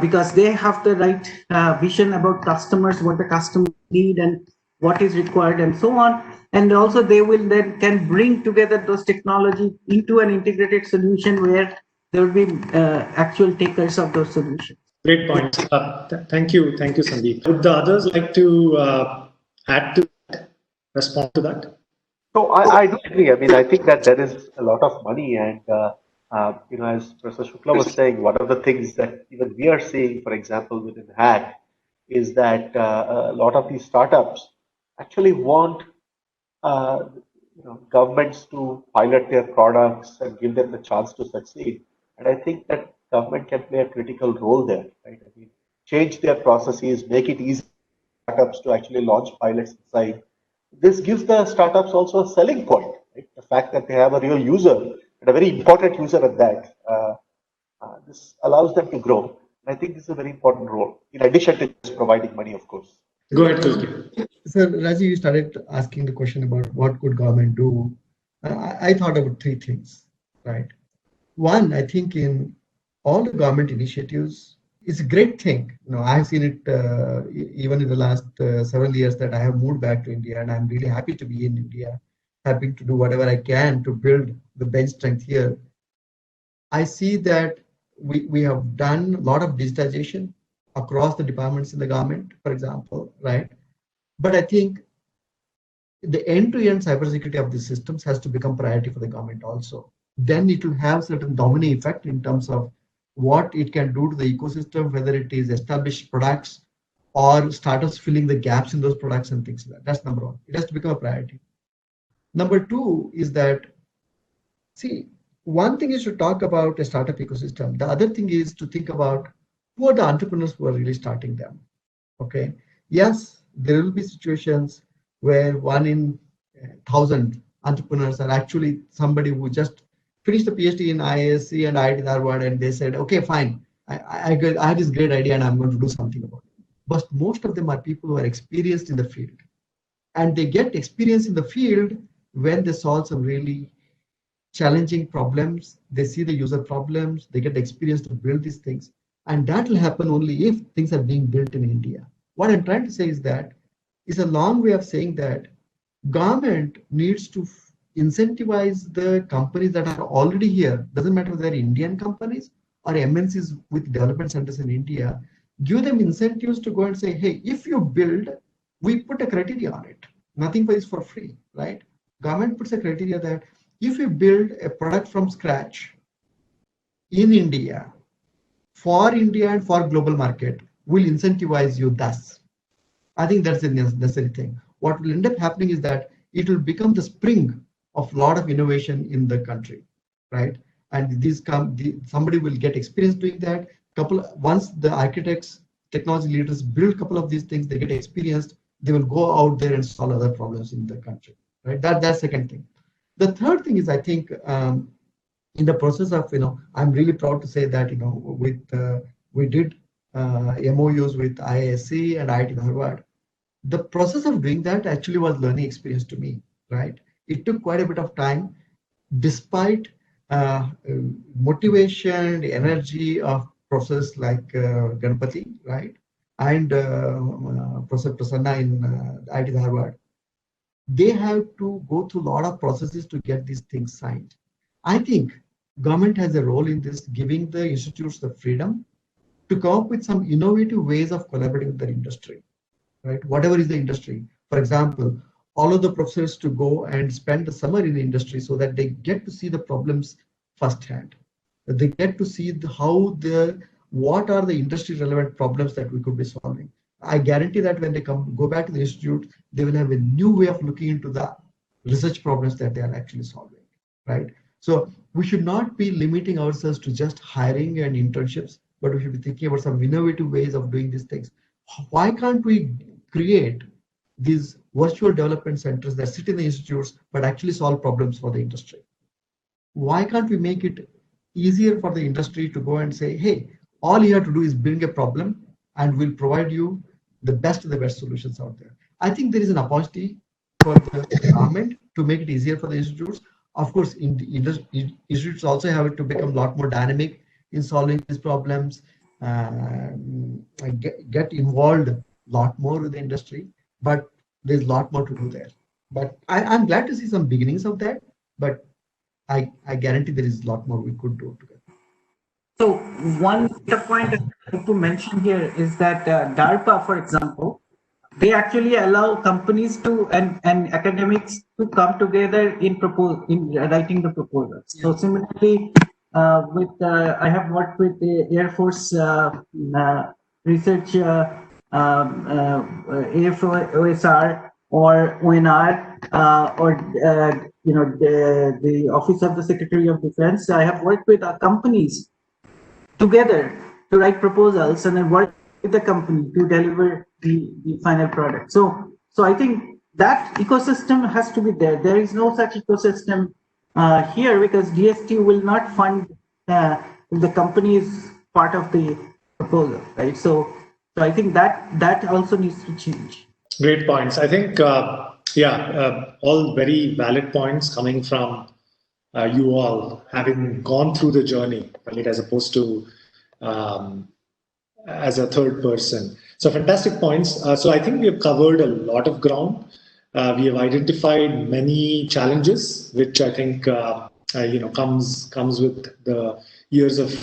because they have the right vision about customers, what the customers need and what is required and so on. And also they will then can bring together those technology into an integrated solution where there will be actual takers of those solutions. Great point. Thank you, Sandeep. Would the others like to add to that, respond to that? So I do agree. I mean, I think that there is a lot of money, and as Professor Shukla was saying, one of the things that even we are seeing, for example, within HACK, is that a lot of these startups actually want governments to pilot their products and give them the chance to succeed. And I think that government can play a critical role there, right? I mean, change their processes, make it easy for startups to actually launch pilots inside. This gives the startups also a selling point, right? The fact that they have a real user and a very important user at that. This allows them to grow. And I think this is a very important role, in addition to just providing money, of course. Go ahead, Tulki. So, Rajiv, you started asking the question about what could government do. I thought about three things, right? One, I think in all the government initiatives, it's a great thing. I've seen it even in the last several years that I have moved back to India, and I'm really happy to be in India, happy to do whatever I can to build the bench strength here. I see that we have done a lot of digitization across the departments in the government, for example, right? But I think the end-to-end cybersecurity of these systems has to become priority for the government also. Then it will have certain domino effect in terms of what it can do to the ecosystem, whether it is established products or startups filling the gaps in those products and things like that. That's number one. It has to become a priority. Number two is that, see, one thing is to talk about a startup ecosystem. The other thing is to think about who are the entrepreneurs who are really starting them. Okay. Yes, there will be situations where 1 in 1,000 entrepreneurs are actually somebody who just finished a PhD in IISc and IIT Dharwad, and they said, okay, fine, I had this great idea and I'm going to do something about it. But most of them are people who are experienced in the field. And they get experience in the field when they solve some really challenging problems. They see the user problems, they get the experience to build these things. And that will happen only if things are being built in India. What I'm trying to say is that it's a long way of saying that government needs to incentivize the companies that are already here. Doesn't matter whether they're Indian companies or MNCs with development centers in India. Give them incentives to go and say, hey, if you build, we put a criteria on it. Nothing is for free, right? Government puts a criteria that if you build a product from scratch in India, for India and for global market, will incentivize you thus. I think that's a necessary thing. What will end up happening is that it will become the spring of a lot of innovation in the country, right? And somebody will get experience doing that. Once the architects, technology leaders build a couple of these things, they get experienced, they will go out there and solve other problems in the country, right? That's second thing. The third thing is, I think, in the process of, I'm really proud to say that, we did MOUs with IISc and IIT Dharwad. The process of doing that actually was learning experience to me, right? It took quite a bit of time, despite motivation, the energy of professors like Ganpati, right? And Professor Prasanna in IIT Dharwad. they have to go through a lot of processes to get these things signed. I think government has a role in this, giving the institutes the freedom to come up with some innovative ways of collaborating with the industry, right? Whatever is the industry. For example, all of the professors to go and spend the summer in the industry so that they get to see the problems firsthand. They get to see what are the industry relevant problems that we could be solving. I guarantee that when they go back to the institute, they will have a new way of looking into the research problems that they are actually solving, right? So we should not be limiting ourselves to just hiring and internships, but we should be thinking about some innovative ways of doing these things. Why can't we create these virtual development centers that sit in the institutes but actually solve problems for the industry? Why can't we make it easier for the industry to go and say, hey, all you have to do is bring a problem and we'll provide you the best of the best solutions out there. I think there is an opportunity for the government to make it easier for the institutes. Of course, institutes also have to become a lot more dynamic in solving these problems, get involved a lot more with the industry, but there's a lot more to do there. But I'm glad to see some beginnings of that, but I guarantee there is a lot more we could do together. So one point I'd like to mention here is that DARPA, for example, they actually allow companies to and academics to come together in writing the proposals. So similarly, I have worked with the Air Force research AFOSR or ONR or the Office of the Secretary of Defense. I have worked with companies together to write proposals and then work with the company to deliver the final product. So I think that ecosystem has to be there. There is no such ecosystem here because DST will not fund the company is part of the proposal, right? So I think that also needs to change. Great points. I think, all very valid points coming from you all having gone through the journey, right, as opposed to as a third person. So fantastic points. So I think we have covered a lot of ground. We have identified many challenges, which I think comes with the years of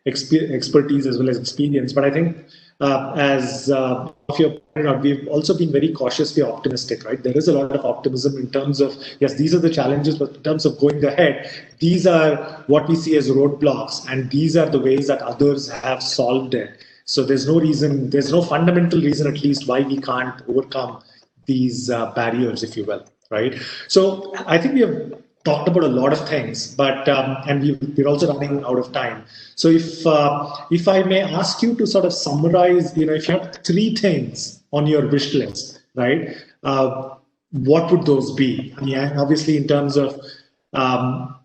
expertise as well as experience. But I think as you pointed out, we've also been very cautiously optimistic, right? There is a lot of optimism in terms of, yes, these are the challenges, but in terms of going ahead, these are what we see as roadblocks, and these are the ways that others have solved it. So there's no fundamental reason, at least, why we can't overcome these barriers, if you will, right? So I think we have talked about a lot of things, but and we're also running out of time. So if I may ask you to sort of summarize, if you have 3 things on your wish list, right? What would those be? I mean, obviously, in terms of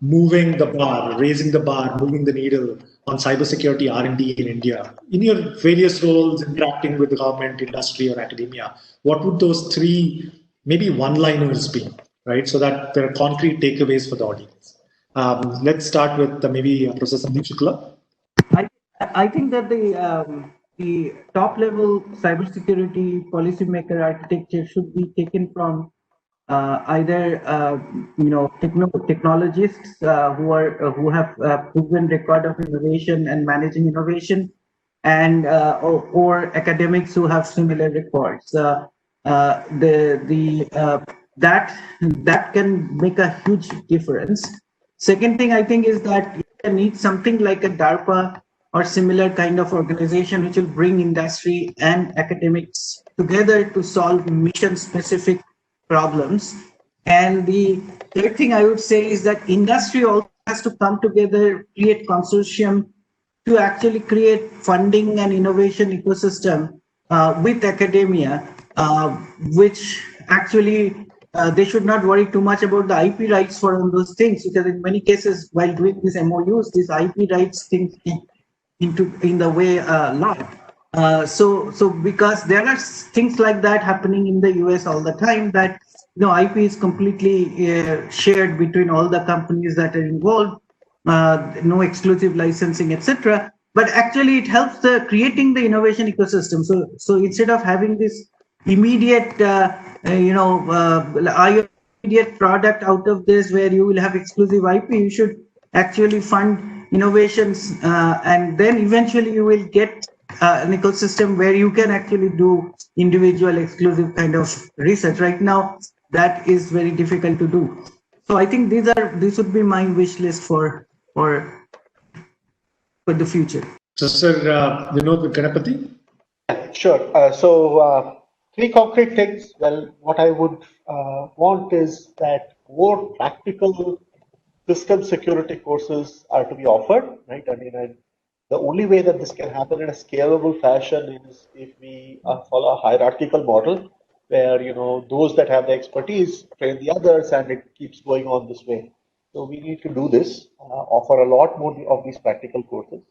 moving the bar, raising the bar, moving the needle on cybersecurity R&D in India, in your various roles, interacting with the government, industry, or academia, what would those 3 maybe one-liners be, right? So that there are concrete takeaways for the audience. Let's start with maybe Professor Sandeep Shukla. I think that the top-level cybersecurity policymaker architecture should be taken from either technologists who have proven record of innovation and managing innovation, and or academics who have similar records. That can make a huge difference. Second thing I think is that you need something like a DARPA or similar kind of organization which will bring industry and academics together to solve mission-specific problems. And the third thing I would say is that industry also has to come together, create consortium to actually create funding and innovation ecosystem with academia, which actually they should not worry too much about the IP rights for all those things, because in many cases while doing these MOUs, these IP rights things in the way a lot. So because there are things like that happening in the US all the time, that IP is completely shared between all the companies that are involved, no exclusive licensing, etc. But actually it helps creating the innovation ecosystem. So instead of having this immediate are your immediate product out of this where you will have exclusive IP. You should actually fund innovations, and then eventually you will get an ecosystem where you can actually do individual exclusive kind of research. Right now, that is very difficult to do. So I think these would be my wish list for the future. So, Sir Vinod Ganapati? Sure. Three concrete things. Well, what I would want is that more practical system security courses are to be offered, right? I mean, and the only way that this can happen in a scalable fashion is if we follow a hierarchical model where, those that have the expertise train the others and it keeps going on this way. So we need to do this, offer a lot more of these practical courses.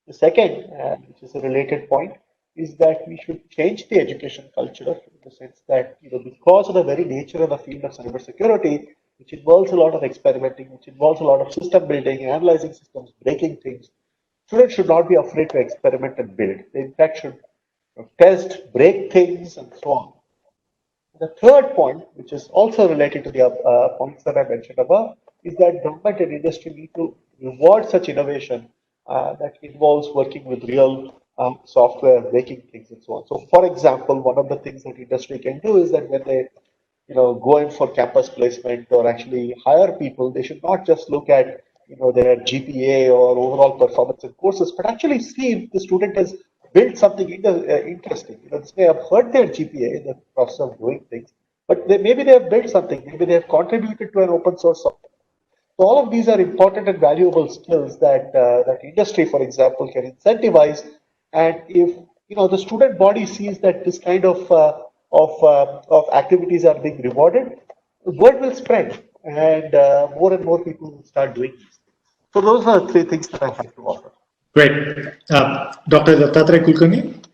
The second, which is a related point, is that we should change the education culture in the sense that, because of the very nature of the field of cybersecurity, which involves a lot of experimenting, which involves a lot of system building, analyzing systems, breaking things, students should not be afraid to experiment and build. They, in fact, should test, break things, and so on. The third point, which is also related to the points that I mentioned above, is that government and industry need to reward such innovation that involves working with real software, breaking things, and so on. So, for example, one of the things that industry can do is that when they, go in for campus placement or actually hire people, they should not just look at, their GPA or overall performance in courses, but actually see if the student has built something interesting. This may have hurt their GPA in the process of doing things, but maybe they have built something. Maybe they have contributed to an open source software. So all of these are important and valuable skills that that industry, for example, can incentivize. And if the student body sees that this kind of activities are being rewarded, the word will spread, and more people will start doing these things. So those are the three things that I have to offer. Great. Dr. Dattatreya Kulkarni?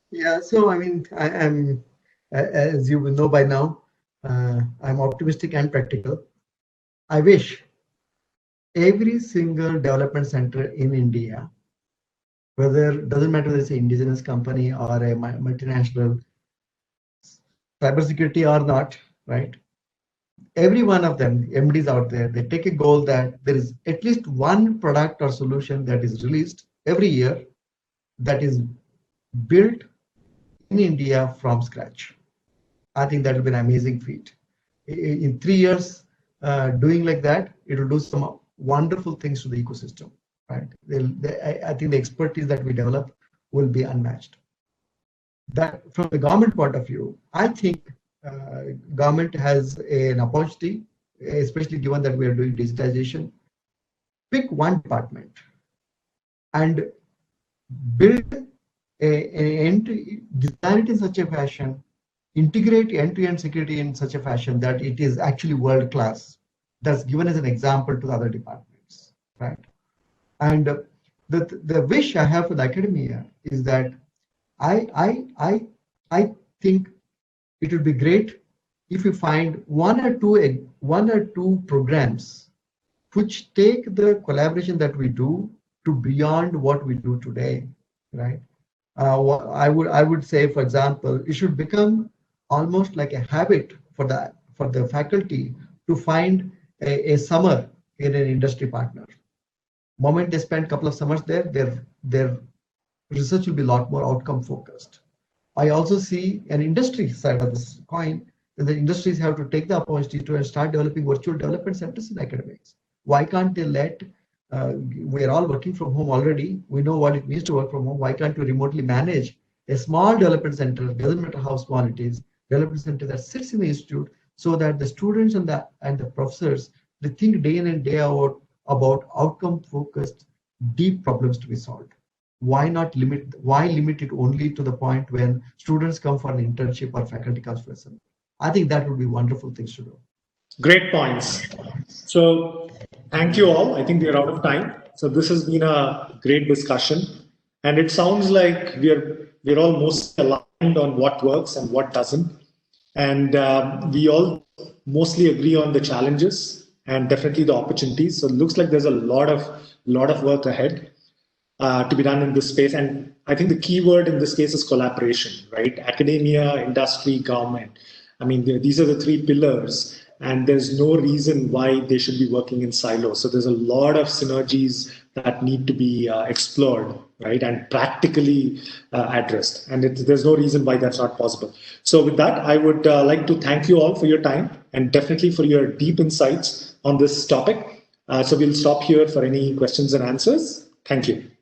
Yeah, so I mean, I am, as you will know by now, I'm optimistic and practical. I wish every single development center in India, whether doesn't matter whether it's an indigenous company or a multinational, cybersecurity or not, right? Every one of them, MDs out there, they take a goal that there is at least one product or solution that is released every year that is built in India from scratch. I think that will be an amazing feat. In 3 years, doing like that, it will do some wonderful things to the ecosystem, right? I think the expertise that we develop will be unmatched. That from the government point of view, I think government has an opportunity, especially given that we are doing digitization. Pick one department and build design it in such a fashion, integrate end-to-end security in such a fashion that it is actually world class. That's given as an example to the other departments, right? And the wish I have for the academia is that I think it would be great if we find one or two programs which take the collaboration that we do to beyond what we do today, right? I would say, for example, it should become almost like a habit for the faculty to find a summer in an industry partner. Moment they spend a couple of summers there, their research will be a lot more outcome focused. I also see an industry side of this coin that the industries have to take the opportunity to start developing virtual development centers in academics. Why can't they let, we're all working from home already. We know what it means to work from home. Why can't we remotely manage a small development center, doesn't matter how small it is, development center that sits in the institute so that the students and the professors, they think day in and day out about outcome focused, deep problems to be solved. Why limit it only to the point when students come for an internship or faculty comes for a seminar? I think that would be wonderful things to do. Great points. So thank you all. I think we are out of time. So this has been a great discussion. And it sounds like we're all mostly aligned on what works and what doesn't. And we all mostly agree on the challenges and definitely the opportunities. So it looks like there's a lot of work ahead to be done in this space. And I think the key word in this case is collaboration, right? Academia, industry, government. I mean, these are the three pillars, and there's no reason why they should be working in silos. So there's a lot of synergies that need to be explored, right, and practically addressed. And there's no reason why that's not possible. So with that, I would like to thank you all for your time and definitely for your deep insights on this topic. So we'll stop here for any questions and answers. Thank you.